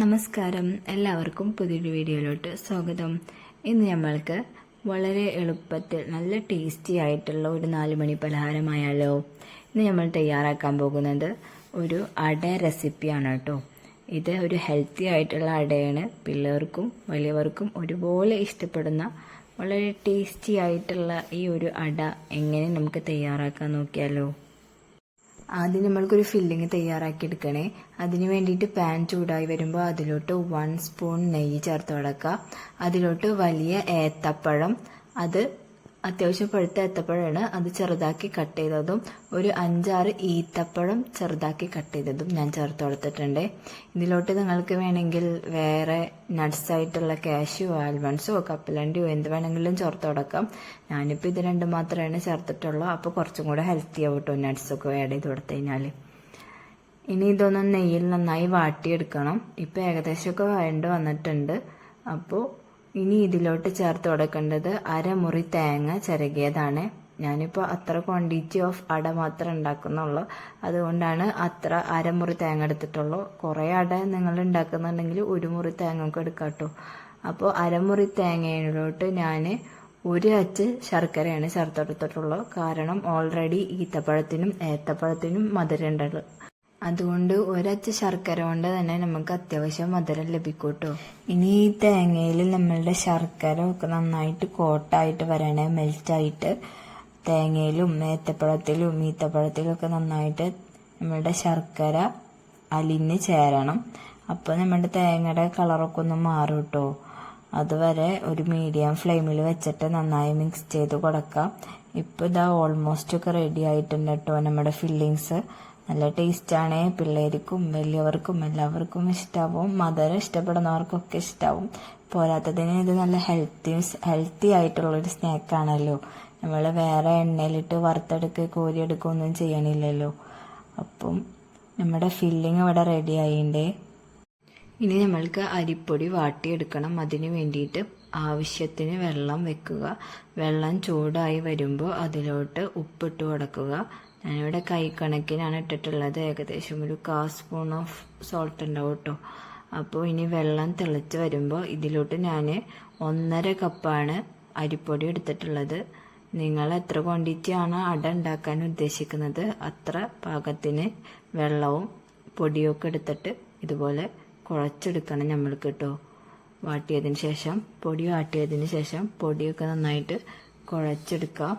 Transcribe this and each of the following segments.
നമസ്കാരം, എല്ലാവർക്കും പുതിയൊരു വീഡിയോയിലോട്ട് സ്വാഗതം. ഇന്ന് നമ്മൾക്ക് വളരെ എളുപ്പത്തിൽ നല്ല ടേസ്റ്റി ആയിട്ടുള്ള ഒരു 4 മണി പലഹാരമായാലോ. ഇന്ന് നമ്മൾ തയ്യാറാക്കാൻ പോകുന്നത് ഒരു അട റെസിപ്പിയാണ് കേട്ടോ. ഇത് ഒരു ഹെൽത്തി ആയിട്ടുള്ള അടയാണ്. പിള്ളേർക്കും വലിയവർക്കും ഒരുപോലെ ഇഷ്ടപ്പെടുന്ന വളരെ ടേസ്റ്റി ആയിട്ടുള്ള ഈ ഒരു അട എങ്ങനെ നമുക്ക് തയ്യാറാക്കാൻ നോക്കിയാലോ. ആദ്യം നമ്മൾക്കൊരു ഫില്ലിങ് തയ്യാറാക്കി എടുക്കണേ. അതിന് വേണ്ടിയിട്ട് പാൻ ചൂടായി വരുമ്പോൾ അതിലോട്ട് 1 സ്പൂൺ നെയ്യ് ചേർത്ത് കൊടുക്കുക. അതിലോട്ട് വലിയ ഏത്തപ്പഴം, അത് അത്യാവശ്യം പഴുത്ത ഏത്തപ്പഴമാണ്, അത് ചെറുതാക്കി കട്ട് ചെയ്തതും ഒരു 5-6 ഈത്തപ്പഴം ചെറുതാക്കി കട്ട് ചെയ്തതും ഞാൻ ചേർത്ത് കൊടുത്തിട്ടുണ്ട്. ഇതിലോട്ട് നിങ്ങൾക്ക് വേണമെങ്കിൽ വേറെ നട്ട്സ് ആയിട്ടുള്ള കാഷ്യൂ, ആൽമണ്ട്സോ കപ്പലണ്ടിയോ എന്ത് വേണമെങ്കിലും ചേർത്ത് കൊടുക്കാം. ഞാനിപ്പോൾ ഇത് രണ്ടും മാത്രമാണ് ചേർത്തിട്ടുള്ളൂ. അപ്പോൾ കുറച്ചും കൂടെ ഹെൽത്തി ആവട്ടോ നട്ട്സൊക്കെ ആഡ് ചെയ്ത് കൊടുത്തു കഴിഞ്ഞാൽ. ഇനി ഇതൊന്ന് നെയ്യിൽ നന്നായി വാട്ടിയെടുക്കണം. ഇപ്പോൾ ഏകദേശമൊക്കെ വഴണ്ട് വന്നിട്ടുണ്ട്. അപ്പോൾ ഇനി ഇതിലോട്ട് ചേർത്ത് കൊടുക്കേണ്ടത് 1/2 മുറി തേങ്ങ ചിരകിയതാണ്. ഞാനിപ്പോൾ അത്ര ക്വാണ്ടിറ്റി ഓഫ് അട മാത്രമേ ഉണ്ടാക്കുന്നുള്ളൂ, അതുകൊണ്ടാണ് അത്ര 1/2 മുറി തേങ്ങ എടുത്തിട്ടുള്ളൂ. കുറേ അട നിങ്ങൾ ഉണ്ടാക്കുന്നുണ്ടെങ്കിൽ 1 മുറി തേങ്ങ ഒക്കെ എടുക്കാട്ടോ. അപ്പോൾ 1/2 മുറി തേങ്ങയിലോട്ട് ഞാൻ 1 അച്ച് ശർക്കരയാണ് ചേർത്തെടുത്തിട്ടുള്ളൂ. കാരണം ഓൾറെഡി ഈത്തപ്പഴത്തിനും ഏത്തപ്പഴത്തിനും മധുരം ഉണ്ടല്ലോ, അതുകൊണ്ട് 1 അച്ച് ശർക്കര കൊണ്ട് തന്നെ നമുക്ക് അത്യാവശ്യം മധുരം ലഭിക്കൂട്ടോ. ഇനി ഈ തേങ്ങയിൽ നമ്മളുടെ ശർക്കര ഒക്കെ നന്നായിട്ട് കോട്ടായിട്ട് വരണേ, മെൽറ്റായിട്ട്. തേങ്ങയിലും ഏത്തപ്പഴത്തിലും ഈത്തപ്പഴത്തിലും ഒക്കെ നന്നായിട്ട് നമ്മളുടെ ശർക്കര അലിഞ്ഞ് ചേരണം. അപ്പോൾ നമ്മുടെ തേങ്ങയുടെ കളറൊക്കെ ഒന്ന് മാറും കേട്ടോ. അതുവരെ ഒരു മീഡിയം ഫ്ലെയിമിൽ വെച്ചിട്ട് നന്നായി മിക്സ് ചെയ്ത് കൊടുക്കാം. ഇപ്പോൾ ഇതാ ഓൾമോസ്റ്റ് ഒക്കെ റെഡി ആയിട്ടുണ്ട് കേട്ടോ നമ്മുടെ ഫില്ലിങ്സ്. നല്ല ടേസ്റ്റാണ്. പിള്ളേർക്കും വലിയവർക്കും എല്ലാവർക്കും ഇഷ്ടാവും. മധുരം ഇഷ്ടപ്പെടുന്നവർക്കൊക്കെ ഇഷ്ടാവും. പോരാത്തതിന് ഇത് നല്ല ഹെൽത്തി ആയിട്ടുള്ളൊരു സ്നാക്കാണല്ലോ. നമ്മൾ വേറെ എണ്ണയിലിട്ട് വറുത്തെടുക്കുക കോരിയെടുക്കുക ഒന്നും ചെയ്യണില്ലല്ലോ. അപ്പം നമ്മുടെ ഫില്ലിങ് ഇവിടെ റെഡി ആയിണ്ടേ. ഇനി നമ്മൾക്ക് അരിപ്പൊടി വാട്ടിയെടുക്കണം. അതിന് വേണ്ടിയിട്ട് ആവശ്യത്തിന് വെള്ളം വെക്കുക. വെള്ളം ചൂടായി വരുമ്പോൾ അതിലോട്ട് ഉപ്പിട്ട് കൊടുക്കുക. ഞാനിവിടെ കൈക്കണക്കിനാണ് ഇട്ടിട്ടുള്ളത്. ഏകദേശം ഒരു 1/4 സ്പൂൺ ഓഫ് സോൾട്ട് ഉണ്ടാവും കേട്ടോ. അപ്പോൾ ഇനി വെള്ളം തിളച്ച് വരുമ്പോൾ ഇതിലോട്ട് ഞാൻ 1.5 കപ്പാണ് അരിപ്പൊടി എടുത്തിട്ടുള്ളത്. നിങ്ങൾ എത്ര ക്വാണ്ടിറ്റി ആണ് അട ഉണ്ടാക്കാൻ ഉദ്ദേശിക്കുന്നത് അത്ര പാകത്തിന് വെള്ളവും പൊടിയൊക്കെ എടുത്തിട്ട് ഇതുപോലെ കുഴച്ചെടുക്കണം നമ്മൾക്ക് കേട്ടോ. പൊടി വാട്ടിയതിന് ശേഷം പൊടിയൊക്കെ നന്നായിട്ട് കുഴച്ചെടുക്കാം.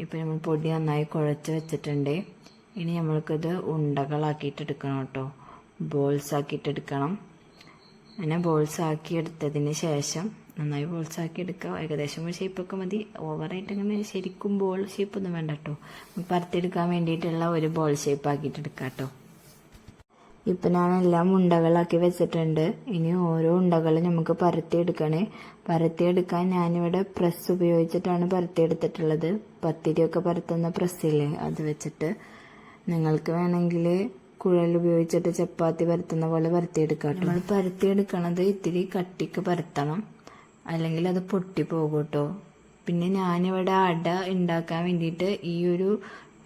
ഇപ്പം നമ്മൾ പൊടി നന്നായി കുഴച്ച് വെച്ചിട്ടുണ്ട്. ഇനി നമ്മൾക്കിത് ഉണ്ടകളാക്കിയിട്ടെടുക്കണം കേട്ടോ. ബോൾസ് ആക്കിയിട്ടെടുക്കണം. അങ്ങനെ ബോൾസ് ആക്കി എടുത്തതിന് ശേഷം നന്നായി ബോൾസ് ആക്കി എടുക്കുക. ഏകദേശം ഒരു ഷേപ്പൊക്കെ മതി. ഓവറായിട്ട് ഇങ്ങനെ ശരിക്കും ബോൾ ഷേപ്പൊന്നും വേണ്ട കേട്ടോ. പരത്തിയെടുക്കാൻ വേണ്ടിയിട്ടുള്ള ഒരു ബോൾ ഷേപ്പ് ആക്കിയിട്ടെടുക്കാം കേട്ടോ. ഇപ്പം ഞാനെല്ലാം ഉണ്ടകളാക്കി വെച്ചിട്ടുണ്ട്. ഇനി ഓരോ ഉണ്ടകളും നമുക്ക് പരത്തിയെടുക്കണേ. പരത്തിയെടുക്കാൻ ഞാനിവിടെ പ്രസ് ഉപയോഗിച്ചിട്ടാണ് പരത്തിയെടുത്തിട്ടുള്ളത്. പത്തിരിയൊക്കെ പരത്തുന്ന പ്രസ്സില്ലേ, അത് വെച്ചിട്ട്. നിങ്ങൾക്ക് വേണമെങ്കിൽ കുഴൽ ഉപയോഗിച്ചിട്ട് ചപ്പാത്തി പരത്തുന്ന പോലെ പരത്തിയെടുക്കാം. നമ്മൾ പരത്തിയെടുക്കണത് ഇത്തിരി കട്ടിക്ക് പരത്തണം, അല്ലെങ്കിൽ അത് പൊട്ടിപ്പോകും കേട്ടോ. പിന്നെ ഞാനിവിടെ അട ഉണ്ടാക്കാൻ വേണ്ടിയിട്ട് ഈ ഒരു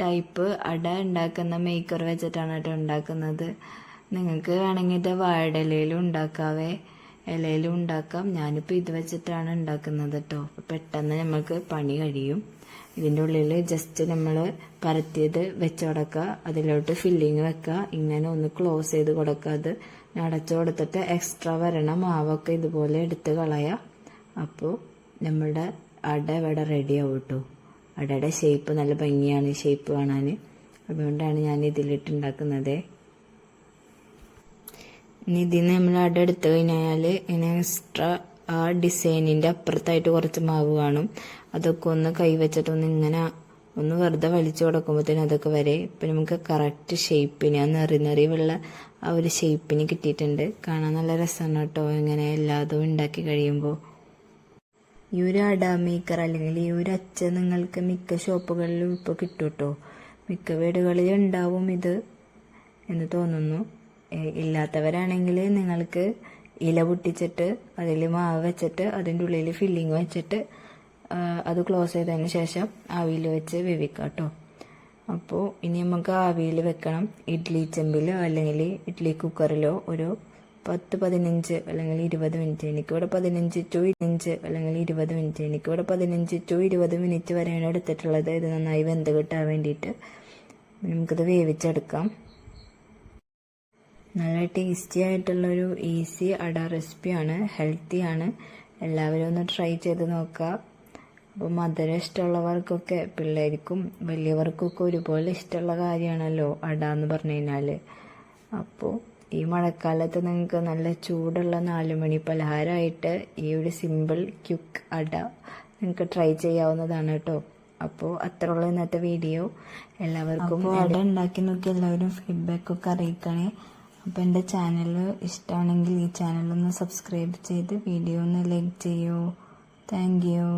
ടൈപ്പ് അട ഉണ്ടാക്കുന്ന മേക്കർ വെച്ചിട്ടാണ് കേട്ടോ ഉണ്ടാക്കുന്നത്. നിങ്ങൾക്ക് വേണമെങ്കിൽ ഇത് വാഴയിലയിലും ഉണ്ടാക്കാവേ, ഇലയിലും ഉണ്ടാക്കാം. ഞാനിപ്പോൾ ഇത് വെച്ചിട്ടാണ് ഉണ്ടാക്കുന്നത് കേട്ടോ. പെട്ടെന്ന് നമുക്ക് പണി കഴിയും. ഇതിൻ്റെ ഉള്ളിൽ ജസ്റ്റ് നമ്മൾ പരത്തിയത് വെച്ച് കൊടുക്കുക. അതിലോട്ട് ഫില്ലിങ് വെക്കുക. ഇങ്ങനെ ഒന്ന് ക്ലോസ് ചെയ്ത് കൊടുക്കുക. അത് അടച്ചു കൊടുത്തിട്ട് എക്സ്ട്രാ വരണ മാവൊക്കെ ഇതുപോലെ എടുത്ത് കളയാം. അപ്പോൾ നമ്മുടെ അട ഇവിടെ റെഡി ആവും കേട്ടോ. അടയുടെ ഷേപ്പ് നല്ല ഭംഗിയാണ്, ഈ ഷേപ്പ് കാണാൻ. അതുകൊണ്ടാണ് ഞാൻ ഇതിലിട്ട് ഉണ്ടാക്കുന്നത്. ഇനി ഇതിന് നമ്മൾ അട എടുത്തു കഴിഞ്ഞാൽ ഇനി എക്സ്ട്രാ ആ ഡിസൈനിൻ്റെ അപ്പുറത്തായിട്ട് കുറച്ച് മാവ് കാണും. അതൊക്കെ ഒന്ന് കൈവച്ചിട്ടൊന്ന് ഇങ്ങനെ ഒന്ന് വെറുതെ വലിച്ചു കൊടുക്കുമ്പോഴത്തേനും അതൊക്കെ വരെ ഇപ്പം നമുക്ക് കറക്റ്റ് ഷേപ്പിന് ആ നെറിവുള്ള ആ ഒരു ഷേപ്പിന് കിട്ടിയിട്ടുണ്ട്. കാണാൻ നല്ല രസമാണ് കേട്ടോ ഇങ്ങനെ എല്ലാതും ഉണ്ടാക്കി കഴിയുമ്പോൾ. ഈ ഒരു അട മേക്കർ അല്ലെങ്കിൽ ഈ ഒരു അച്ച നിങ്ങൾക്ക് മിക്ക ഷോപ്പുകളിലും ഇപ്പോൾ കിട്ടും കേട്ടോ. മിക്ക വീടുകളിൽ ഉണ്ടാവും ഇത് എന്ന് തോന്നുന്നു. ഇല്ലാത്തവരാണെങ്കിൽ നിങ്ങൾക്ക് ഇല പൊട്ടിച്ചിട്ട് അതിൽ മാവ് വെച്ചിട്ട് അതിൻ്റെ ഉള്ളിൽ ഫില്ലിങ് വെച്ചിട്ട് അത് ക്ലോസ് ചെയ്തതിന് ശേഷം ആവിയിൽ വെച്ച് വേവിക്കാം കേട്ടോ. അപ്പോൾ ഇനി നമുക്ക് ആവിയിൽ വെക്കണം. ഇഡ്ഡലി ചെമ്പിലോ അല്ലെങ്കിൽ ഇഡ്ഡലി കുക്കറിലോ ഒരു 10-15 അല്ലെങ്കിൽ 20 മിനിറ്റ്, എനിക്കിവിടെ 15 to 5 അല്ലെങ്കിൽ 20 മിനിറ്റ്, എനിക്കിവിടെ 15 to 20 മിനിറ്റ് വരെയാണ് എടുത്തിട്ടുള്ളത്. ഇത് നന്നായി വെന്ത് കിട്ടാൻ വേണ്ടിയിട്ട് നമുക്കിത് വേവിച്ചെടുക്കാം. നല്ല ടേസ്റ്റി ആയിട്ടുള്ളൊരു ഈസി അട റെസിപ്പിയാണ്, ഹെൽത്തിയാണ്. എല്ലാവരും ഒന്ന് ട്രൈ ചെയ്ത് നോക്കുക. അപ്പോൾ മധുരം ഇഷ്ടമുള്ളവർക്കൊക്കെ, പിള്ളേർക്കും വലിയവർക്കൊക്കെ ഒരുപോലെ ഇഷ്ടമുള്ള കാര്യമാണല്ലോ അട എന്ന് പറഞ്ഞു കഴിഞ്ഞാൽ. അപ്പോൾ ഈ മഴക്കാലത്ത് നിങ്ങൾക്ക് നല്ല ചൂടുള്ള 4 മണി പലഹാരമായിട്ട് ഈ ഒരു സിമ്പിൾ ക്യുക്ക് അട നിങ്ങൾക്ക് ട്രൈ ചെയ്യാവുന്നതാണ് കേട്ടോ. അപ്പോൾ അത്രയുള്ള ഇന്നത്തെ വീഡിയോ. എല്ലാവർക്കും അട ഉണ്ടാക്കി നോക്കി എല്ലാവരും ഫീഡ്ബാക്കൊക്കെ അറിയിക്കണേ. അപ്പോൾ എൻ്റെ ചാനൽ ഇഷ്ടമാണെങ്കിൽ ഈ ചാനലൊന്ന് സബ്സ്ക്രൈബ് ചെയ്ത് വീഡിയോ ഒന്ന് ലൈക്ക് ചെയ്യൂ. Thank you.